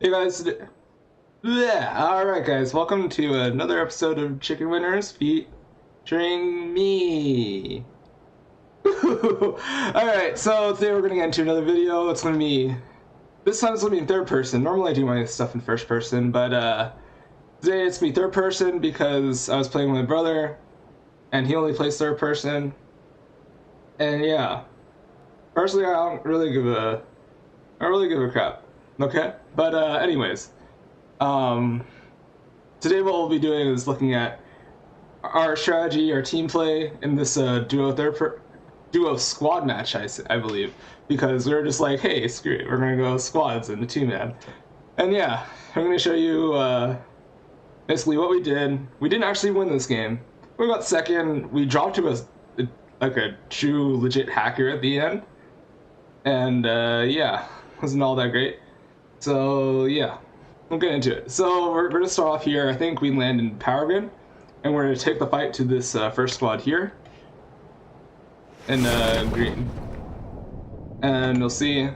Hey guys, yeah, alright guys, welcome to another episode of Chicken Winners featuring me. Alright, so today we're gonna get into another video. This time it's gonna be in third person. Normally I do my stuff in first person, but today it's me third person because I was playing with my brother and he only plays third person. And yeah, personally I don't really give a crap. Okay, but anyways, today what we'll be doing is looking at our strategy, our team play in this duo squad match, I believe, because we were just like, hey, screw it, we're gonna go squads in the 2-man, and yeah, I'm gonna show you basically what we did. We didn't actually win this game. We got second. We dropped to a true legit hacker at the end, and yeah, wasn't all that great. So yeah, we'll get into it. So we're going to start off here. I think we land in power grid, and we're going to take the fight to this first squad here in green, and you'll see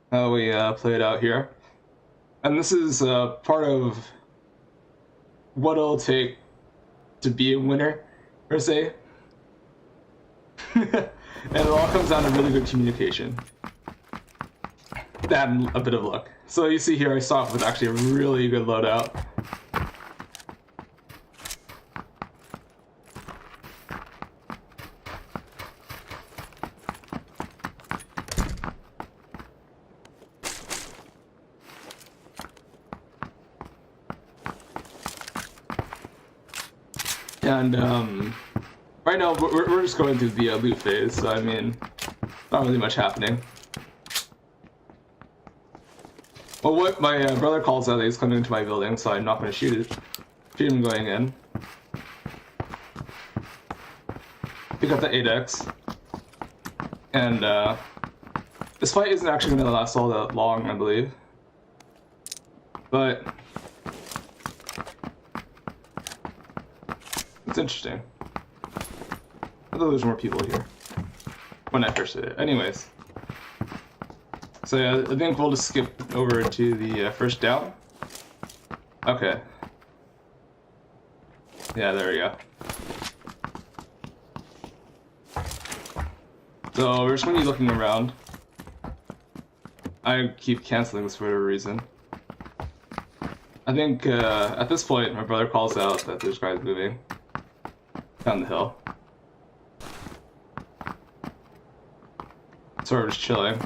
how we play it out here. And this is part of what it'll take to be a winner, per se. And it all comes down to really good communication. And a bit of luck. So you see here I start off with actually a really good loadout. And right now we're just going through the loot phase, so I mean, not really much happening. Well, what my brother calls out, he's coming into my building, so I'm not going to shoot him going in. Pick up the 8x. And this fight isn't actually going to last all that long, I believe. But it's interesting. I thought there's more people here when I first did it. Anyways. So yeah, I think we'll just skip over to the first down. Okay. Yeah, there we go. So we're just going to be looking around. I keep canceling this for whatever reason. I think at this point my brother calls out that there's guys moving down the hill. So we're just chilling.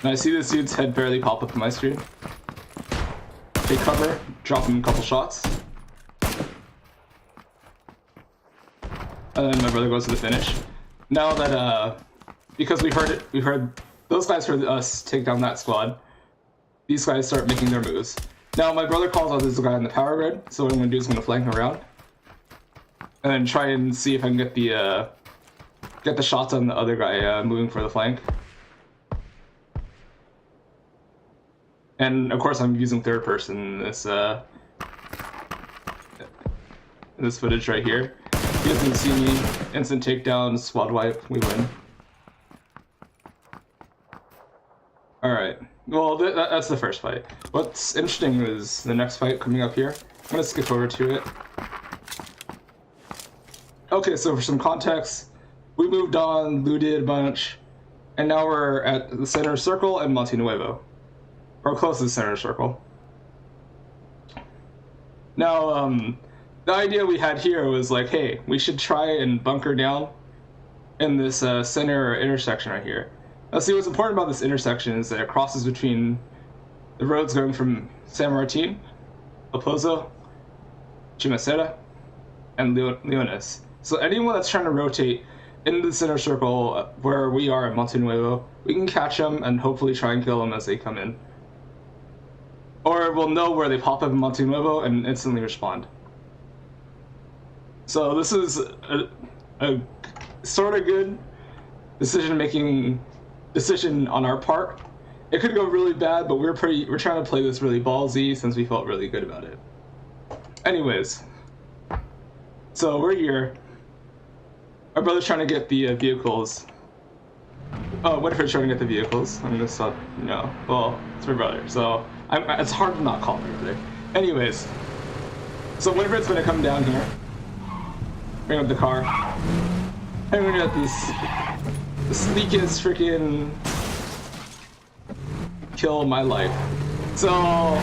And I see this dude's head barely pop up on my screen. Take cover, drop him a couple shots. And then my brother goes to the finish. Now that, because we heard, those guys heard us take down that squad, these guys start making their moves. Now my brother calls out this guy in the power grid, so what I'm going to do is I'm going to flank him around. And then try and see if I can get the shots on the other guy moving for the flank. And of course I'm using third person in this footage right here. He doesn't see me. Instant takedown, squad wipe, we win. Alright, well that's the first fight. What's interesting is the next fight coming up here. I'm gonna skip over to it. Okay, so for some context, we moved on, looted a bunch, and now we're at the center circle and Monte Nuevo. Or close to the center circle. Now, the idea we had here was like, hey, we should try and bunker down in this center intersection right here. Now, see, what's important about this intersection is that it crosses between the roads going from San Martin, El Pozo, Chimacera, and Leones. So anyone that's trying to rotate into the center circle where we are at Monte Nuevo, we can catch them and hopefully try and kill them as they come in. Or we'll know where they pop up in Monte Nuevo and instantly respond. So this is a sort of good decision on our part. It could go really bad, but we're trying to play this really ballsy since we felt really good about it. Anyways, so we're here. Our brother's trying to get the vehicles Winifred's trying to get the vehicles. I'm just not, well, it's my brother, so it's hard to not call my brother. Anyways, so Winifred's gonna come down here, bring up the car, and we're gonna get the sleekest freaking kill of my life. So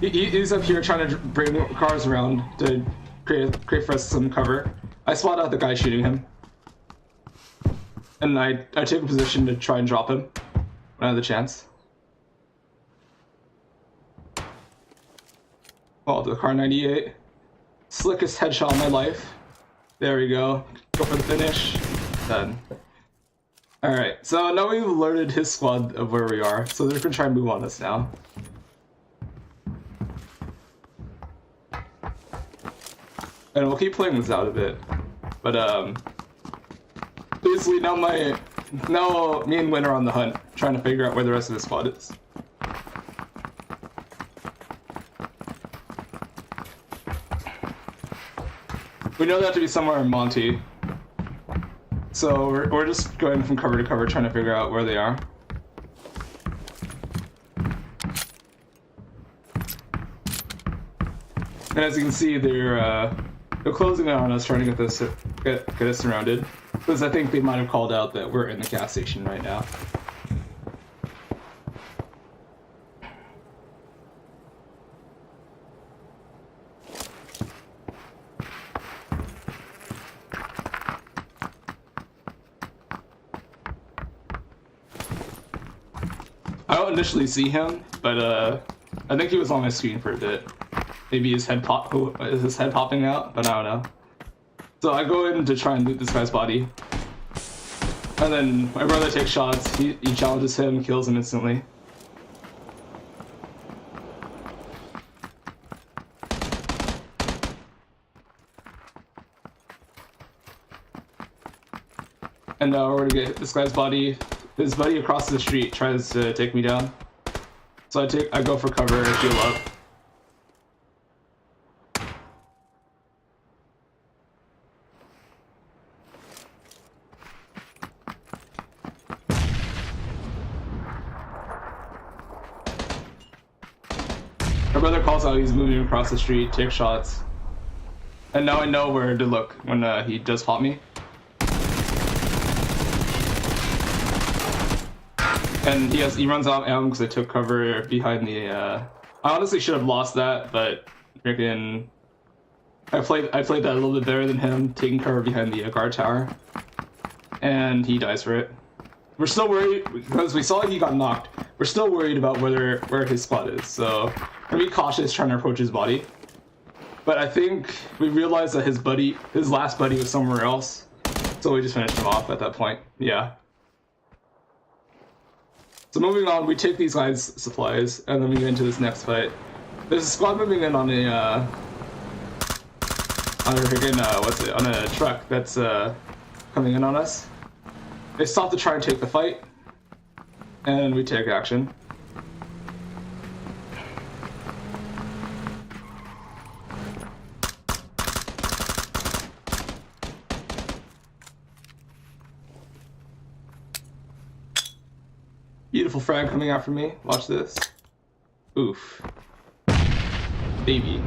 he's up here trying to bring cars around to create for us some cover. I spot out the guy shooting him, and I take a position to try and drop him when I have the chance. Oh, the car 98. Slickest headshot of my life. There we go. Go for the finish. Done. Alright, so now we've alerted his squad of where we are, so they're gonna try and move on us now. And we'll keep playing this out a bit. But basically now me and Win are on the hunt, trying to figure out where the rest of his squad is. We know that to be somewhere in Monty. So we're just going from cover to cover trying to figure out where they are. And as you can see, they're closing in on us, trying to get us surrounded. Because I think they might have called out that we're in the gas station right now. I don't initially see him, but I think he was on my screen for a bit. Maybe his head popping out, but I don't know. So I go in to try and loot this guy's body, and then my brother takes shots. He challenges him, kills him instantly. And now we're gonna get this guy's body. His buddy across the street tries to take me down, so I go for cover and heal up. My brother calls out he's moving across the street, takes shots, and now I know where to look when he does pop me. And he runs out of ammo because I took cover behind the. I honestly should have lost that, but freaking, I played that a little bit better than him, taking cover behind the guard tower, and he dies for it. We're still worried because we saw he got knocked. We're still worried about where his squad is, so we're gonna be cautious trying to approach his body. But I think we realized that his last buddy was somewhere else, so we just finished him off at that point. Yeah. So moving on, we take these guys' supplies, and then we get into this next fight. There's a squad moving in on a on a truck that's coming in on us. They stop to try and take the fight, and we take action. Beautiful frag coming out from me. Watch this. Oof. Baby.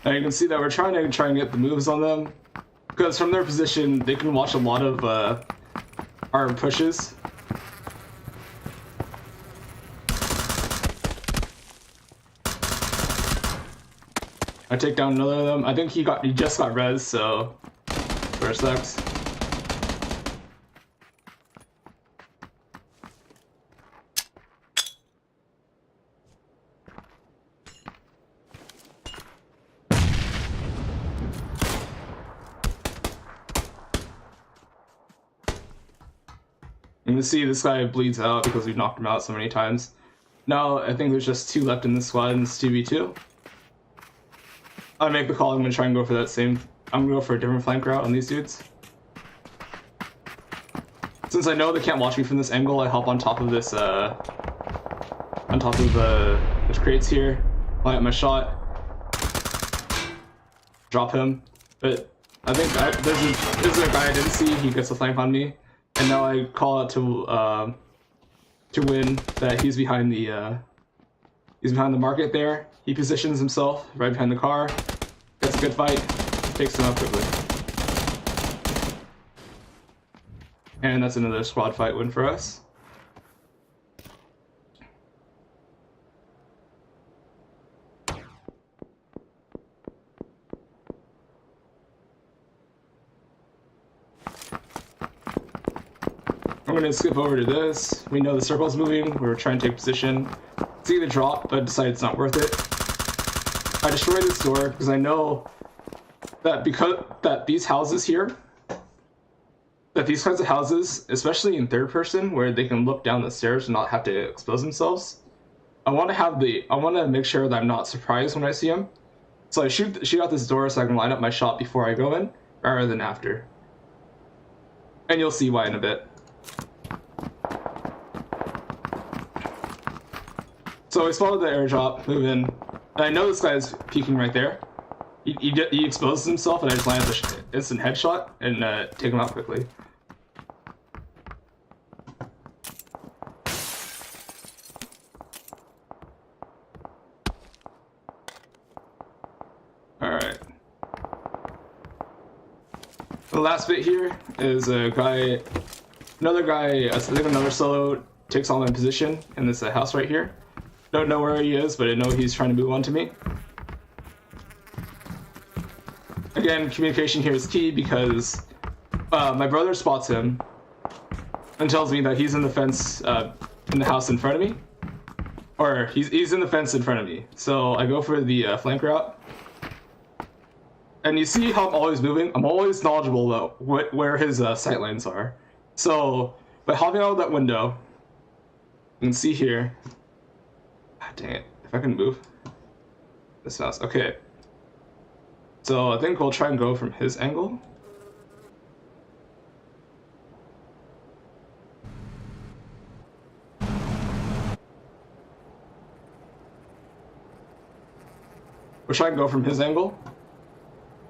Now you can see that we're trying to get the moves on them, because from their position they can watch a lot of our pushes. I take down another of them. I think he just got res, so first sucks. You can see this guy bleeds out because we've knocked him out so many times. Now I think there's just 2 left in this squad, and it's 2v2. I make the call. I'm gonna try and go for that same. I'm gonna go for a different flank route on these dudes. Since I know they can't watch me from this angle, I hop on top of this. On top of the crates here, line up my shot, drop him. But I think there's a guy I didn't see. He gets a flank on me, and now I call out to win that he's behind the market there. He positions himself right behind the car. Gets a good fight. Takes him out quickly. And that's another squad fight win for us. I'm gonna skip over to this. We know the circle's moving. We're trying to take position. See the drop, but decide it's not worth it. I destroy this door because I know that these houses here, that these kinds of houses, especially in third person, where they can look down the stairs and not have to expose themselves, I want to make sure that I'm not surprised when I see them. So I shoot out this door so I can line up my shot before I go in, rather than after. And you'll see why in a bit. So I spotted the airdrop, move in, and I know this guy's peeking right there. He exposes himself, and I just land an instant headshot and take him out quickly. Alright. The last bit here is another guy, I think another solo takes on my position in this house right here. Don't know where he is, but I know he's trying to move on to me. Again, communication here is key because my brother spots him and tells me that he's in the fence in the house in front of me. Or he's in the fence in front of me. So I go for the flank route. And you see how I'm always moving? I'm always knowledgeable about where his sight lines are. So by hopping out of that window, you can see here. God dang it, if I can move this house. Okay. So I think we'll try and go from his angle. We'll try and go from his angle.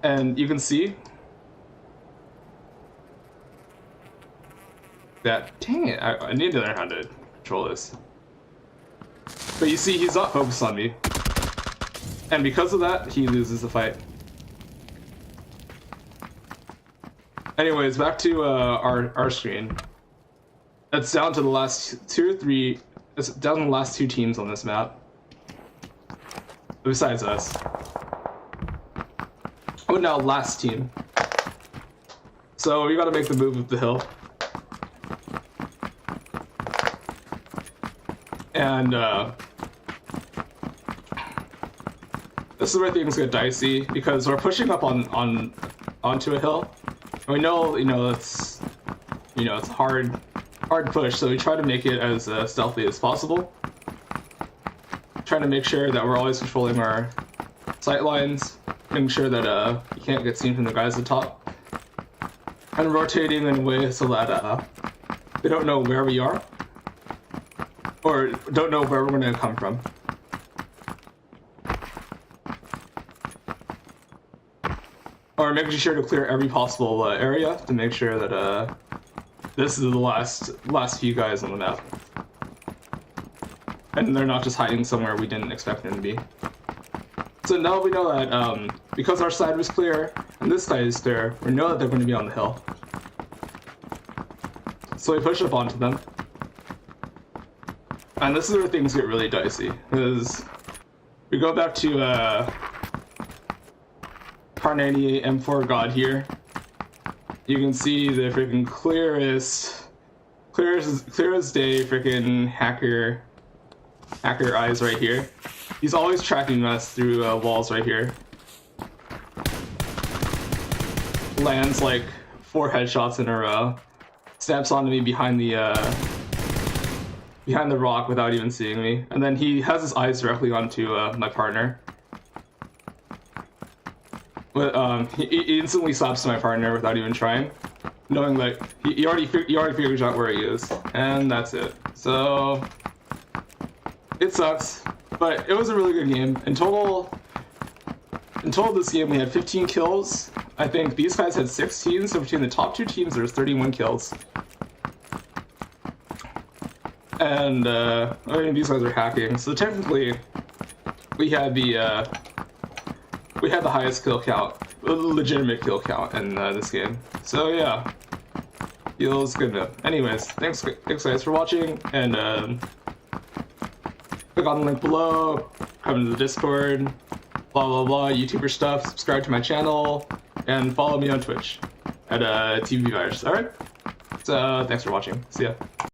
And you can see that, dang it, I need to learn how to control this. But you see, he's not focused on me. And because of that, he loses the fight. Anyways, back to our screen. It's down to the last it's down to the last two teams on this map. Besides us. Oh, now last team. So we gotta make the move up the hill. And this is where things get dicey because we're pushing up onto a hill. And we know, it's a hard push, so we try to make it as stealthy as possible. Trying to make sure that we're always controlling our sight lines, making sure that you can't get seen from the guys at the top, and rotating in a way so that they don't know where we are, or don't know where we're going to come from. Or making sure to clear every possible area to make sure that this is the last few guys on the map. And they're not just hiding somewhere we didn't expect them to be. So now we know that because our side was clear and this side is clear, we know that they're going to be on the hill. So we push up onto them. And this is where things get really dicey, because we go back to Carnady M4 God here. You can see the freaking clear as day freaking hacker eyes right here. He's always tracking us through walls right here. Lands like 4 headshots in a row. Snaps onto me behind the rock without even seeing me, and then he has his eyes directly onto my partner. But he instantly slaps my partner without even trying, knowing that he already figures out where he is, and that's it. So it sucks. But it was a really good game. In total this game we had 15 kills. I think these guys had 16, so between the top 2 teams there's 31 kills. And I mean, these guys are hacking, so technically we had the highest kill count, legitimate kill count in this game. So yeah, feels good enough. Anyways, thanks guys for watching, and click on the link below, come to the Discord, blah blah blah, YouTuber stuff, subscribe to my channel, and follow me on Twitch at TVVirus. Alright? So thanks for watching. See ya.